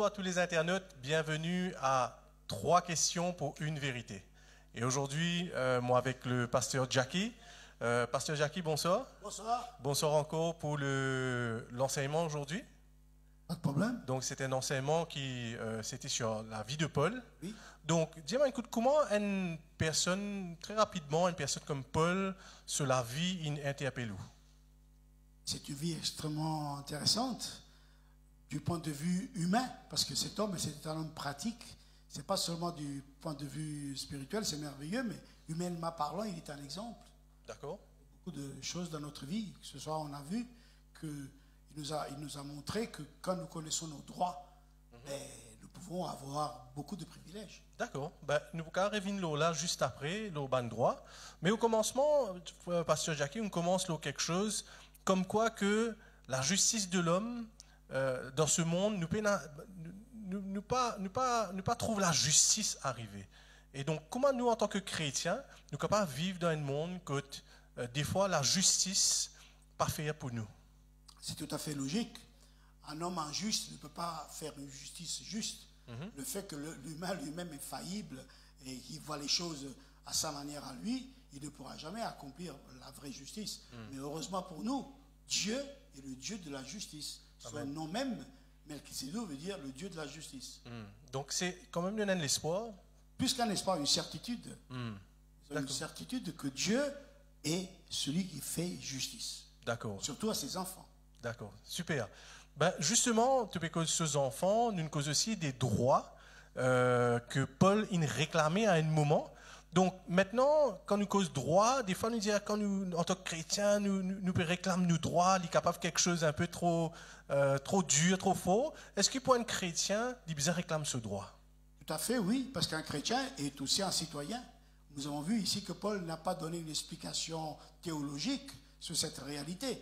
bonjour à tous les internautes, bienvenue à 3 questions pour une vérité. Et aujourd'hui, moi avec le pasteur Jackie. Pasteur Jackie, bonsoir. Bonsoir. Bonsoir encore pour l'enseignement aujourd'hui. Pas de problème. Donc c'est un enseignement qui c'était sur la vie de Paul. Oui. Donc dis-moi, écoute, comment une personne, très rapidement, une personne comme Paul, sur la vie, interpelle? C'est une vie extrêmement intéressante du point de vue humain, parce que cet homme, c'est un homme pratique. C'est pas seulement du point de vue spirituel, c'est merveilleux, mais humainement parlant, il est un exemple. D'accord. Beaucoup de choses dans notre vie. Ce soir, on a vu qu'il nous a montré que quand nous connaissons nos droits, nous pouvons avoir beaucoup de privilèges. D'accord. Ben, nous allons revenir là juste après, le ban droit. Mais au commencement, pasteur Jackie, on commence là quelque chose comme quoi que la justice de l'homme dans ce monde, nous pas trouve la justice arriver. Et donc, comment nous, en tant que chrétiens, nous sommes capables de vivre dans un monde que des fois la justice pas faire pour nous? C'est tout à fait logique. Un homme injuste ne peut pas faire une justice juste. Le fait que l'humain lui-même est faillible et qu'il voit les choses à sa manière à lui, il ne pourra jamais accomplir la vraie justice. Mais heureusement pour nous, Dieu est le Dieu de la justice. Son nom même, Melchisedec, veut dire le Dieu de la justice. Donc c'est quand même donner de l'espoir. Plus qu'un espoir, une certitude. Une certitude que Dieu est celui qui fait justice. D'accord. Surtout à ses enfants. D'accord, super. Ben justement, tu peux causer ces enfants, nous cause aussi des droits que Paul il réclamait à un moment. Donc maintenant, quand nous cause droit, des fois nous disons quand nous, en tant que chrétiens, nous réclamons nos droits, il est capable de quelque chose un peu trop dur, trop fort. Est-ce que pour un chrétien, il besoin réclame ce droit? Tout à fait, oui, parce qu'un chrétien est aussi un citoyen. Nous avons vu ici que Paul n'a pas donné une explication théologique sur cette réalité.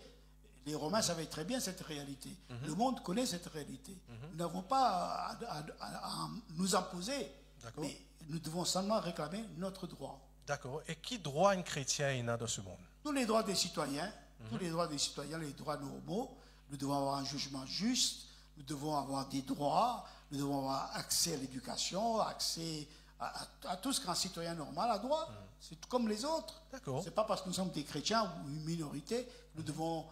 Les Romains savaient très bien cette réalité. Le monde connaît cette réalité. Nous n'avons pas à nous imposer, mais nous devons seulement réclamer notre droit. D'accord. Et qui droit un chrétien a dans ce monde? Tous les droits des citoyens, tous les droits des citoyens, les droits normaux. Nous devons avoir un jugement juste, nous devons avoir des droits, nous devons avoir accès à l'éducation, accès à tout ce qu'un citoyen normal a droit. C'est comme les autres. Ce n'est pas parce que nous sommes des chrétiens ou une minorité que nous devons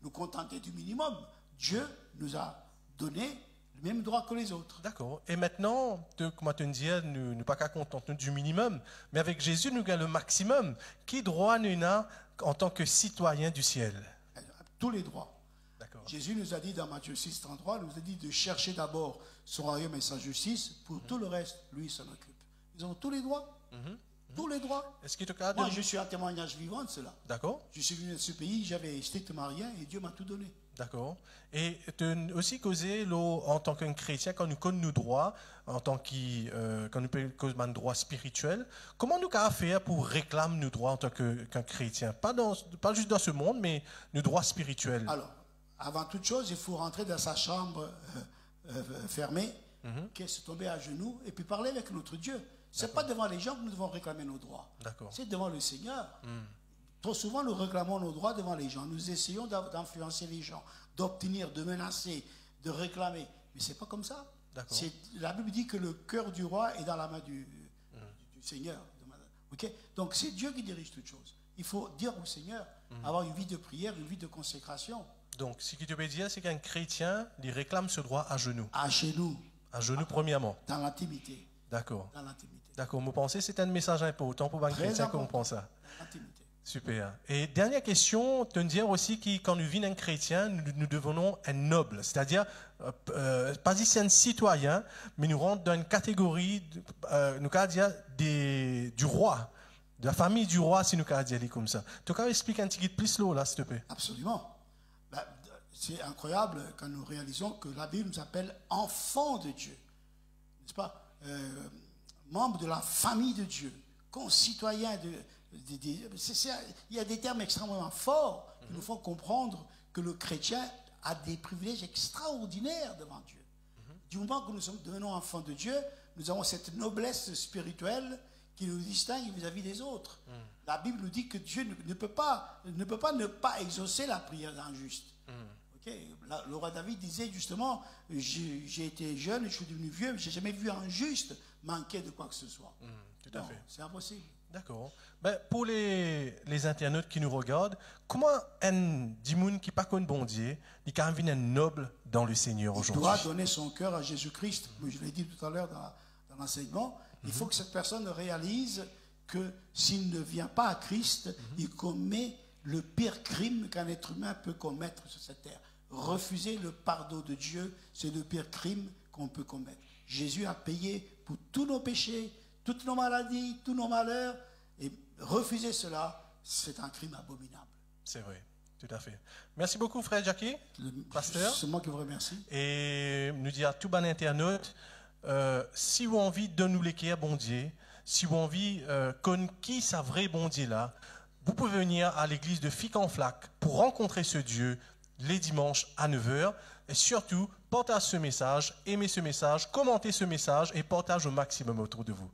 nous contenter du minimum. Dieu nous a donné le même droit que les autres. D'accord. Et maintenant, comme tu disais, nous ne pas qu'à contenter du minimum, mais avec Jésus, nous avons le maximum. Qui droit nous a en tant que citoyen du ciel? Tous les droits. D'accord. Jésus nous a dit dans Matthieu 6, 33, nous a dit de chercher d'abord son royaume et sa justice. Pour tout le reste, lui s'en occupe. Ils ont tous les droits. Tous les droits. Est-ce que Moi, je suis un témoignage vivant de cela. D'accord. Je suis venu de ce pays, j'avais strictement rien et Dieu m'a tout donné. D'accord. Et tu aussi causé en tant qu'un chrétien, quand nous connaissons nos droits, en tant quand nous causons un droit spirituel, comment nous pouvons faire pour réclamer nos droits en tant qu'un chrétien? Pas juste dans ce monde, mais nos droits spirituels. Alors, avant toute chose, il faut rentrer dans sa chambre fermée, se tomber à genoux et puis parler avec notre Dieu. Ce n'est pas devant les gens que nous devons réclamer nos droits. C'est devant le Seigneur. Trop souvent, nous réclamons nos droits devant les gens. Nous essayons d'influencer les gens, d'obtenir, de menacer, de réclamer. Mais ce n'est pas comme ça. La Bible dit que le cœur du roi est dans la main du Seigneur. Okay? Donc, c'est Dieu qui dirige toutes choses. Il faut dire au Seigneur, avoir une vie de prière, une vie de consécration. Donc, ce que tu veux dire, c'est qu'un chrétien, il réclame ce droit à genoux. À genoux. À genoux, premièrement. Dans l'intimité. D'accord. Dans l'intimité. D'accord. Vous pensez que c'est un message important pour un chrétien qu'on pense ça? Dans l'intimité. Super. Et dernière question, te dire aussi que quand nous vivons un chrétien, nous devenons un noble. C'est-à-dire, pas ici un citoyen, mais nous rentrons dans une catégorie, nous allons dire, du roi, de la famille du roi, si nous allons dire comme ça. Tu peux expliquer un petit peu plus là, s'il te plaît? Absolument. C'est incroyable quand nous réalisons que la Bible nous appelle enfants de Dieu. N'est-ce pas? Membres de la famille de Dieu, concitoyens il y a des termes extrêmement forts qui nous font comprendre que le chrétien a des privilèges extraordinaires devant Dieu. Du moment que nous devenons enfants de Dieu, nous avons cette noblesse spirituelle qui nous distingue vis-à-vis des autres. La Bible nous dit que Dieu ne peut pas ne pas exaucer la prière d'un juste. Okay. Le roi David disait justement, j'ai été jeune, je suis devenu vieux, mais je n'ai jamais vu un juste manquer de quoi que ce soit. Tout à fait. C'est impossible. D'accord. Ben, pour les internautes qui nous regardent, comment un dimoun qui pas connu bon Dieu, il can venir noble dans le Seigneur aujourd'hui? Il doit donner son cœur à Jésus-Christ. Je l'ai dit tout à l'heure dans l'enseignement. Il faut que cette personne réalise que s'il ne vient pas à Christ, il commet le pire crime qu'un être humain peut commettre sur cette terre. Refuser le pardon de Dieu, c'est le pire crime qu'on peut commettre. Jésus a payé pour tous nos péchés, toutes nos maladies, tous nos malheurs, et refuser cela, c'est un crime abominable. C'est vrai, tout à fait. Merci beaucoup, frère Jackie, pasteur. C'est moi qui vous remercie. Et nous dire à tout bon internaute, si vous avez envie de nous l'écrire, bon Dieu, si vous avez envie qu'on qui sa vrai bon Dieu là, vous pouvez venir à l'église de Fic-en-Flac pour rencontrer ce Dieu les dimanches à 9h. Et surtout, partagez ce message, aimez ce message, commentez ce message et partagez au maximum autour de vous.